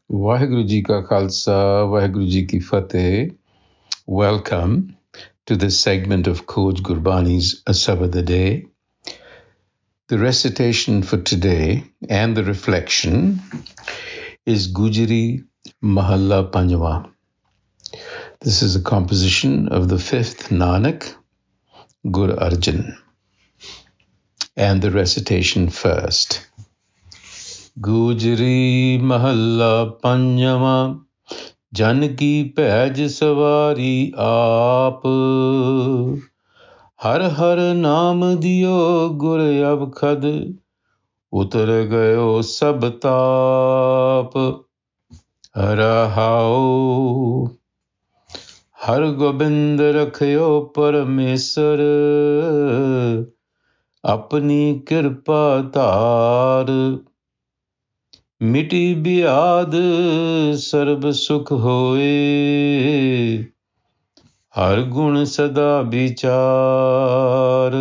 Waheguru Ji Ka Khalsa, Waheguru Ji Ki Fateh. Welcome to this segment of Coach Gurbani's a-sabad-a-day. The recitation for today and the reflection is Gujari Mahalla Panjwa. This is a composition of the fifth Nanak, Gur Arjan. And the recitation first. Gujari Mahalla Panjwa, Janki Paij Savari Aap. हर हर नाम दियो गुर अवखद उतर गयो सब ताप रहाओ हर गोबिंद रखयो परमेश्वर अपनी कृपा धार मिटी बियाद सर्ब सुख होए हर गुण सदा विचार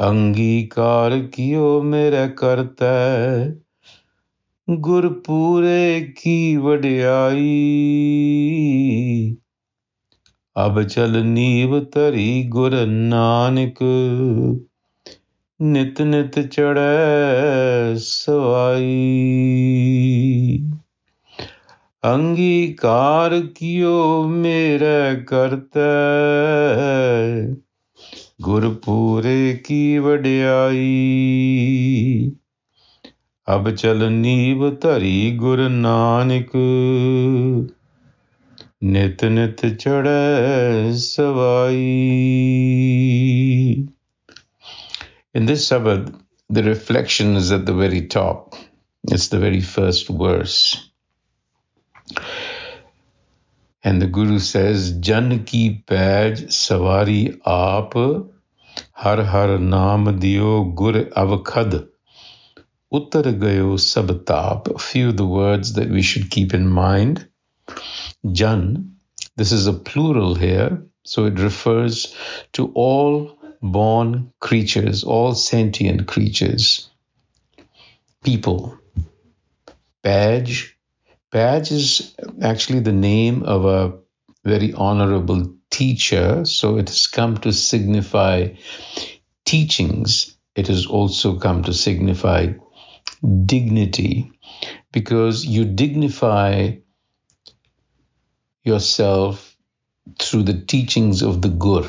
अंगीकार कियो मेरे करता गुरपूरे की वड्याई अब चल नीव तरी गुर नानक नित नित चढ़ै सवाई अंगीकार कियो मेरे करता गुरपूरे की वड्याई अब चल नीव धरी गुर नानक नित नित चढ़ै Sawai. In this sabad, the reflection is at the very top. It's the very first verse. And the Guru says, Jan ki Paij Savari Aap, har har naam diyo gur avkhad, uttar gayo sab taap. A few of the words that we should keep in mind. Jan, this is a plural here, so it refers to all born creatures, all sentient creatures, people. Paij is actually the name of a very honorable teacher, so it has come to signify teachings. It has also come to signify dignity, because you dignify yourself through the teachings of the Gur.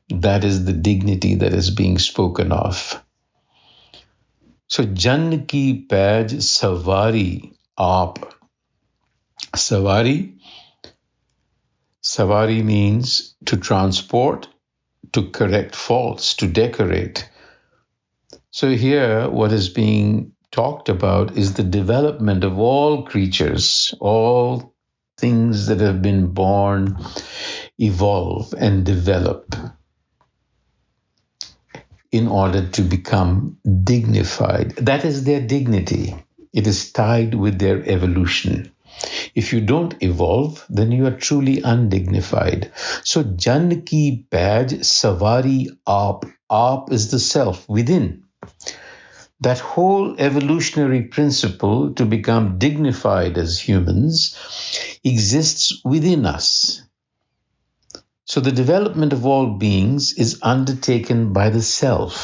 That is the dignity that is being spoken of. So, Jan ki Paij Savari Aap. Savari means to transport, to correct faults, to decorate. So here what is being talked about is the development of all creatures, all things that have been born, evolve and develop in order to become dignified. That is their dignity. It is tied with their evolution. If you don't evolve, then you are truly undignified. So, Jan ki Paij Savari Aap. Aap is the self within. That whole evolutionary principle to become dignified as humans exists within us. So the development of all beings is undertaken by the self.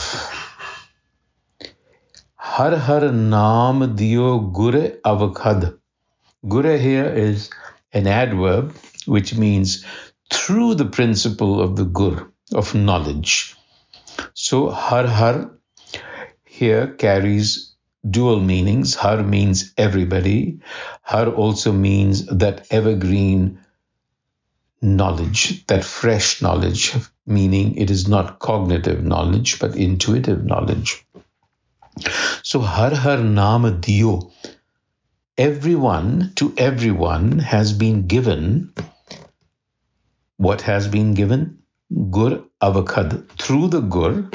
Har har naam diyo gure avkhad. Gure here is an adverb which means through the principle of the gur, of knowledge. So har har here carries dual meanings. Har means everybody. Har also means that evergreen knowledge, that fresh knowledge, meaning it is not cognitive knowledge, but intuitive knowledge. So har har naam diyo. To everyone has been given. What has been given? Gur avkhad. Through the gur,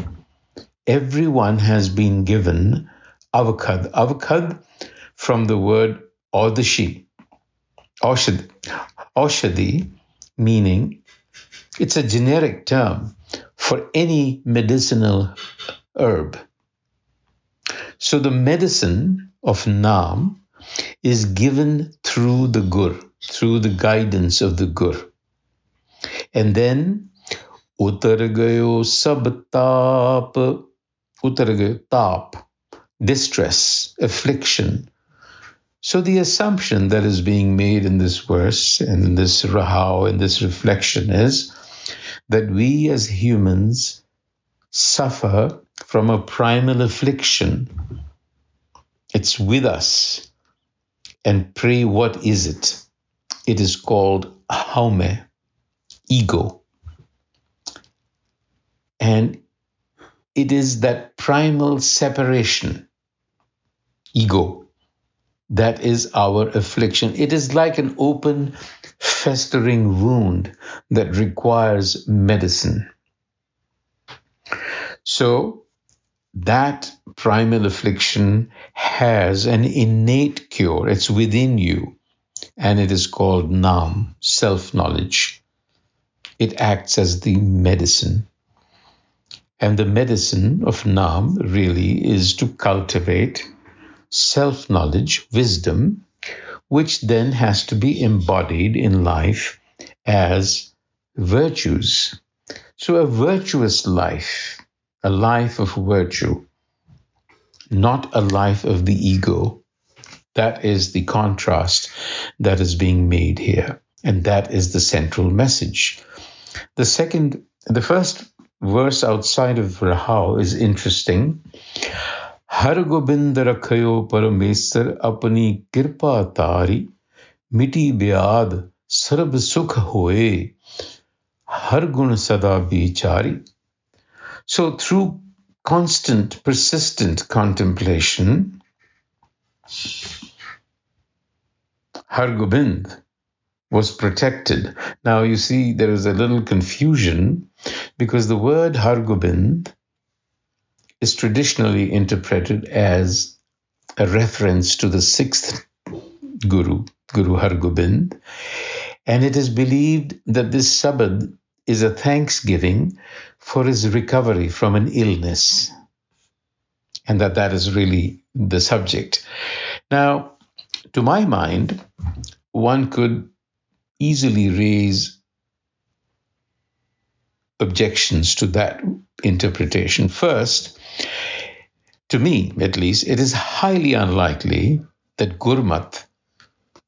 everyone has been given avkhad. Avkhad from the word aushadi, meaning it's a generic term for any medicinal herb. So the medicine of Naam is given through the Gur, through the guidance of the Gur. And then, utar gayo sab taap, utar gayo taap, distress, affliction. So the assumption that is being made in this verse and in this rahau, in this reflection is that we as humans suffer from a primal affliction. It's with us. And pray, what is it? It is called haume, ego. And it is that primal separation, ego, that is our affliction. It is like an open, festering wound that requires medicine. So that primal affliction has an innate cure. It's within you, and it is called Nam, self-knowledge. It acts as the medicine. And the medicine of Nam really is to cultivate self-knowledge, wisdom, which then has to be embodied in life as virtues. So a virtuous life, a life of virtue, not a life of the ego. That is the contrast that is being made here. And that is the central message. The first verse outside of Rahau is interesting. Har Gobind rakhayo Paramesar apni kirpa tari, miti byad sarb sukh hoye, har gun sada bichari. So through constant, persistent contemplation, Har Gobind was protected. Now you see there is a little confusion because the word Har Gobind is traditionally interpreted as a reference to the sixth Guru, Guru Har Gobind, and it is believed that this sabad is a thanksgiving for his recovery from an illness, and that is really the subject. Now, to my mind, one could easily raise objections to that interpretation. First, to me at least, it is highly unlikely that Gurmat,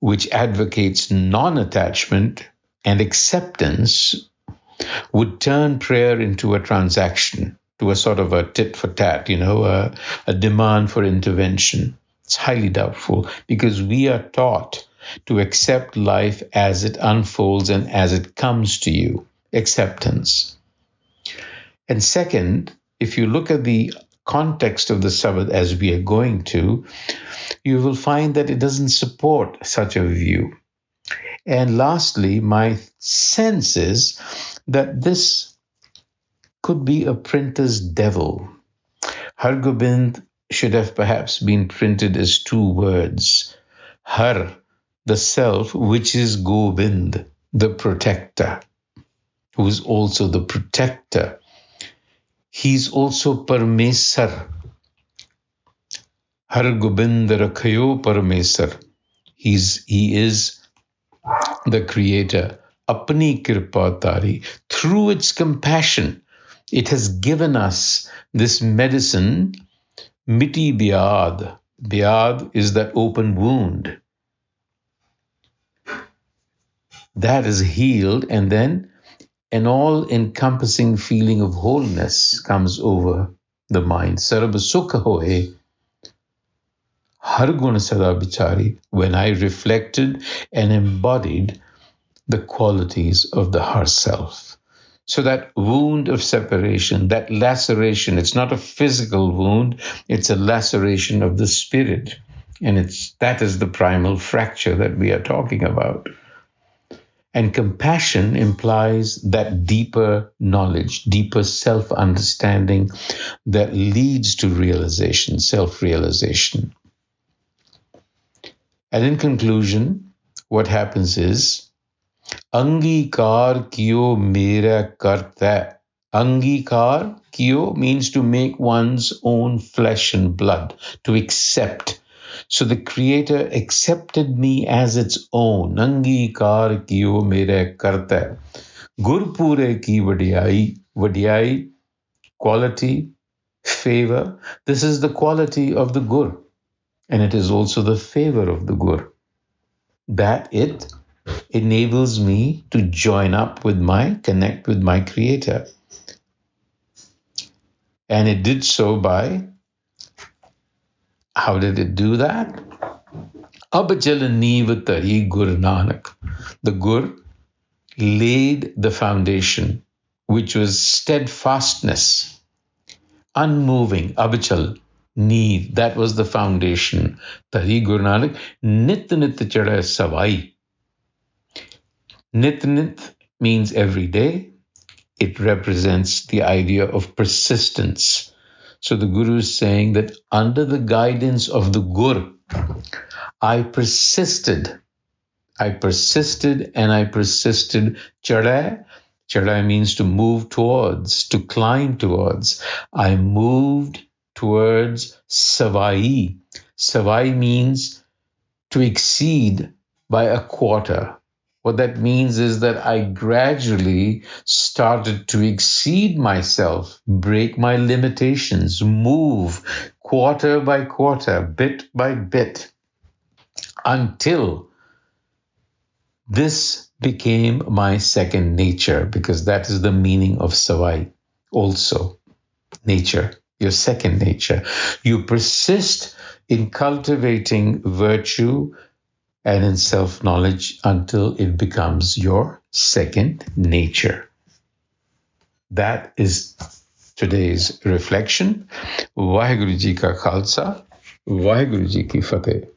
which advocates non-attachment and acceptance, would turn prayer into a transaction, to a sort of a tit for tat, a demand for intervention. It's highly doubtful because we are taught to accept life as it unfolds and as it comes to you, acceptance. And second, if you look at the context of the Sabbath as we are going to, you will find that it doesn't support such a view. And lastly, my sense is that this could be a printer's devil. Har Gobind should have perhaps been printed as two words. Har, the self, which is Gobind, the protector, who is also the protector. He's also Parmesar. Har Gobind rakhayo Parmesar. He is the creator. Apni kirpa tari. Through its compassion, it has given us this medicine, miti byad. Byad is that open wound. That is healed, and then an all-encompassing feeling of wholeness comes over the mind. Sarab sukha hoye, har gun sada bichari, when I reflected and embodied the qualities of the Har Self. So that wound of separation, that laceration, it's not a physical wound, it's a laceration of the spirit. And that is the primal fracture that we are talking about. And compassion implies that deeper knowledge, deeper self-understanding that leads to realization, self-realization. And in conclusion, what happens is, Angikar kiyo mera karta. Angikar kiyo means to make one's own flesh and blood, to accept, So the Creator accepted me as its own. Angikar kiyo mere karta. Gurpure ki vadiyai, quality, favor. This is the quality of the Gur, and it is also the favor of the Gur, that it enables me to connect with my Creator. And it did so by, how did it do that? Abajal neev tari Gur Nanak. The Gur laid the foundation, which was steadfastness, unmoving, abachal, neev, that was the foundation. Tari Guru Nanak, nit nit chada savai. Nit nit means every day. It represents the idea of persistence. So the Guru is saying that under the guidance of the Gur, I persisted. I persisted and I persisted. Chada means to move towards, to climb towards. I moved towards Savai. Savai means to exceed by a quarter. What that means is that I gradually started to exceed myself, break my limitations, move quarter by quarter, bit by bit, until this became my second nature, because that is the meaning of Savai also. Nature, your second nature. You persist in cultivating virtue and in self-knowledge until it becomes your second nature. That is today's reflection. Vaheguru Ji ka Khalsa, Vaheguru Ji ki Fateh.